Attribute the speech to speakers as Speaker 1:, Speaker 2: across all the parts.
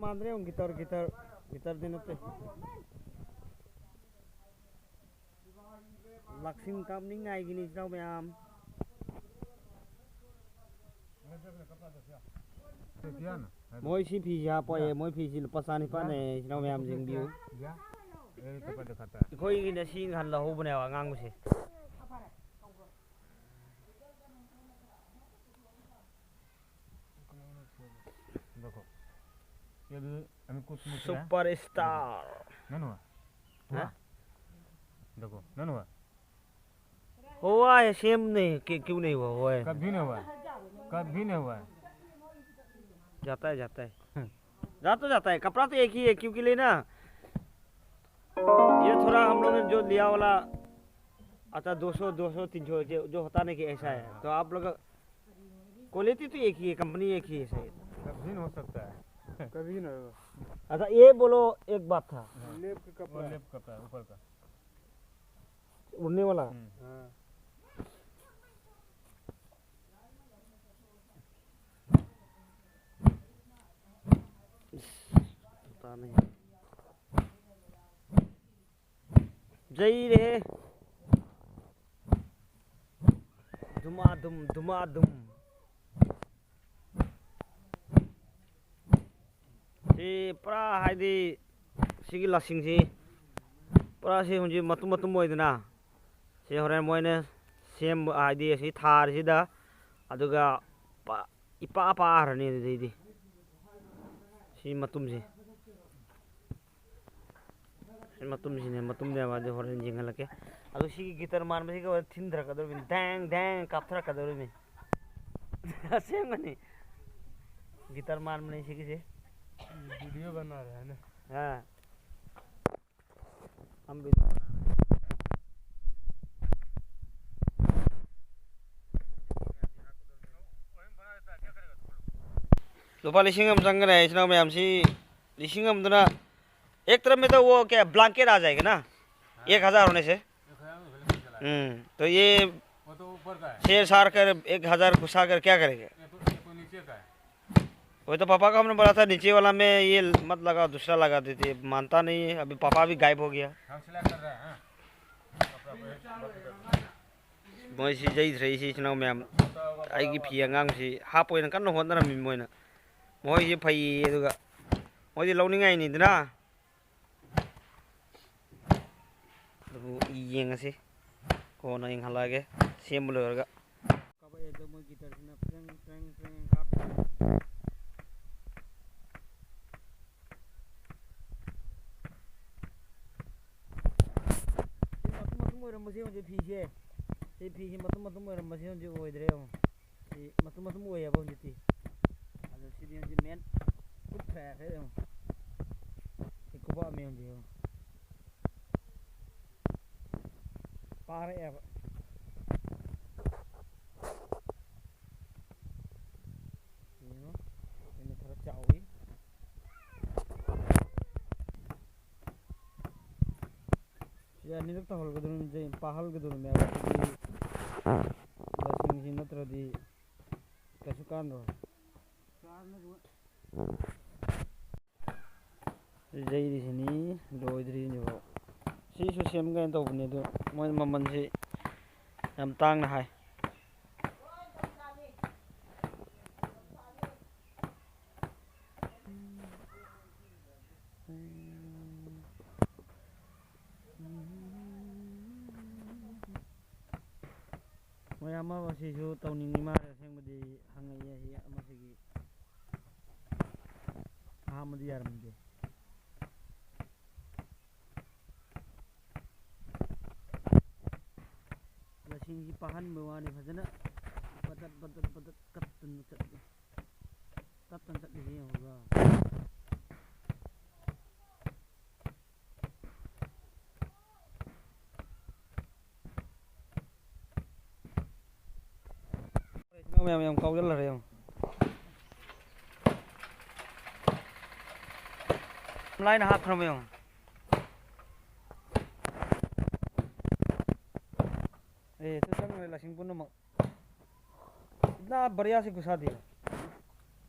Speaker 1: मान रहे हो गिटार गिटार गिटार दिन होते लक्ष्मी काम नहीं आएगी नहीं जाओ मैं आम मोई सी फी यहाँ पे मोई फी सी पसानी पाने जाओ मैं आम जिंग बियो कोई की नसीं हल ला हो बने वांगांग मुझे
Speaker 2: देखो ये भी हमें कुछ
Speaker 1: सुपरस्टार
Speaker 2: नन हुआ हाँ देखो नन हुआ
Speaker 1: हुआ है सेम नहीं क्यों नहीं हुआ है
Speaker 2: कभी नहीं हुआ कभी नहीं हुआ
Speaker 1: जाता है जाता है कपड़ा तो एक ही है क्योंकि लेना ये थोड़ा हम लोग ने जो लिया वाला अच्छा 200 300 जो होता नहीं कि ऐसा है तो आप लोग क्वालिटी तो एक ही है कंपनी एक ही है शायद
Speaker 2: कभी नहीं हो सकता है कभी नहीं होगा
Speaker 1: अच्छा ये बोलो एक बात था
Speaker 2: लेप कपड़ा ऊपर का
Speaker 1: उड़ने वाला
Speaker 2: हाँ
Speaker 1: पता नहीं जय रे धुमाधुम सी पूरा हाइदी सिगी लासिंग सी पूरा सी हुंजी मतुम मोइदना सी होरेन मोइने सेम हाइदी सी थार सिदा अदुगा इपा हरनी दी सी मतुम सी ने होरेन जिंगलके अदु सिगी गिटार मारबे सिगा थिंद्र कदर बिन दैंग कापथरा कदर बिन सेमनी गिटार मारने सिगी से
Speaker 2: वीडियो बना रहा है ना
Speaker 1: हाँ हम भी लुपा लिसिंगम संग रहे इसना में हमसी लिसिंगम दोना एक तरफ में तो वो क्या ब्लैंकेट आ जाएगा ना 1000 होने से तो ये
Speaker 2: वो तो ऊपर का है
Speaker 1: शेर सार कर 1000 घुसा कर क्या करेंगे
Speaker 2: तो नीचे का है
Speaker 1: वही तो पापा का हमने बोला था नीचे वाला में ये मत लगा दूसरा लगा देते मानता नहीं है अभी पापा भी गायब हो गया
Speaker 2: हम सिलेक्ट कर रहे हैं
Speaker 1: मोई सी जई रही सी चनाव में आईगी फी अंगांग सी हाप ओइन कन्न होनरा मि मोइना मोई ये फई एदुगा मोई दि लौनिंगाई नि दना दु येंगसे कोना इंग हलागे सेम लोरगा कबा एकदम मोई गिटार सिना फ्रेंग काप मसे जे फीसे से फीसे मतम मसे जे ओइद्रे से मतम ओय अब जिति अदो सिदि जे मेन पुट्रा है इकोबा में जे पारे अब ये इन थोड़ा चावी या निरक तो हल गदुन जे पहल गदुन में लसिंग जी नत्रदी कसु कान रो जई दिसनी लोइद्री जो सी सु सेम गन तो बने दो मोय ममन से हम तांग ना हाय मोय अमा बसिसु तौनिंग मा सेंबदी हंगैया हि अमसिगी आमदी यारमदे लसिंग जी पहन बवानी फजना बदत कत्तन चत ही होगा मैं कौ जल रहे हूँ लाइन हाथ में हूँ तो संग लसिंग पुनः इतना बढ़िया से घुसा दिया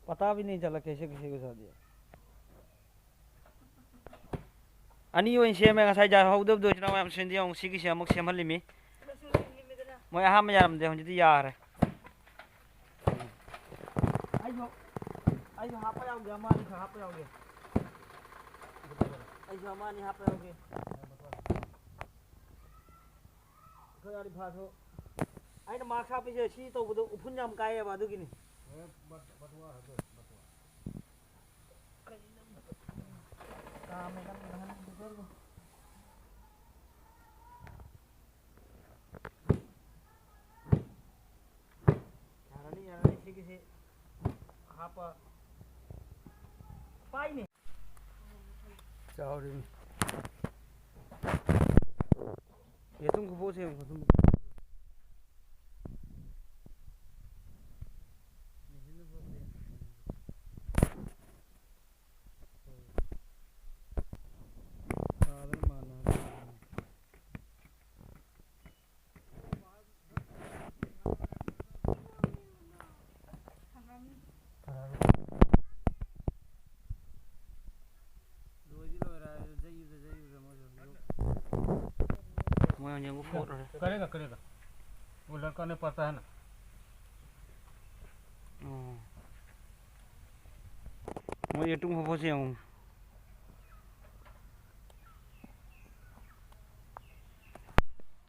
Speaker 1: पता भी नहीं चला कैसे घुसा दिया Ani oin seme ngasai ja haudob do chna yam sendi ong sigi se amuk semhalimi moi aham yaram de honji yare ayo hapa yaw ge amani ka hapa yaw ge ayo amani hapa yaw ge ko yari phaso aina ma kha pe si to bu upun yam kai ba du gini Yarani sigi se hapa pai ni
Speaker 2: chào đi
Speaker 1: ये तुमको बोझ है तुम मैं ये वो photo है
Speaker 2: करेगा करेगा वो लड़का नहीं पता है ना
Speaker 1: मैं ये तुम हो से हूँ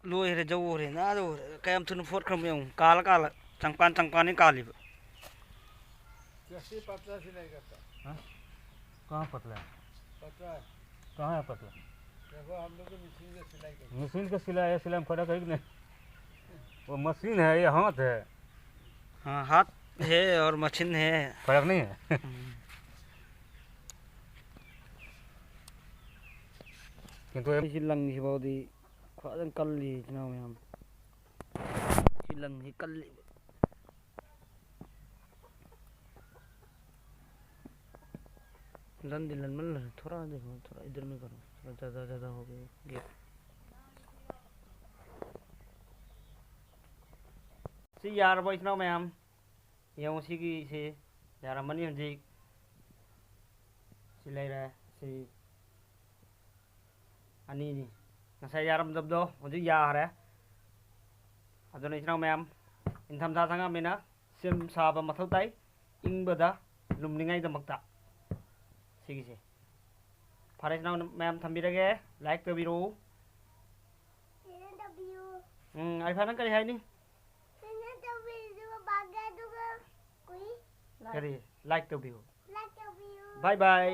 Speaker 1: लोहे रे जाओ रे ना दो कैम तुन फोट कर मैं हूँ काला काला चंपान नहीं काली
Speaker 2: कैसे पतला सिलाई करता हाँ कहाँ पतला है पतला है कहाँ है पतला देखो हम लोग तो मशीन से सिलाई करते मशीन का सिलाई में फर्क है कि नहीं वो मशीन है ये हाथ है
Speaker 1: हाँ हाथ है और मशीन है
Speaker 2: फर्क नहीं है किंतु
Speaker 1: ये लंग ही बहुत ही ख्वाजन कल ली चुनाव में हम लंग ही कल ली लन दिलन मल थोड़ा देखो थोड़ा इधर में करो थोड़ा ज़्यादा हो गया गेप सी यार वो इतना में हम ये उसी की से यार मनी हंजी सिलाई रहा है सी अनि ni ngasai yaram dab do hojik ya hare adon isna mem intham tha thanga mena sim sa ba mathau tai ingbada lumningai damakta sigi se phare isna mem thambirage like tabiru ai phanan kari hai ni kari like tabiru bye bye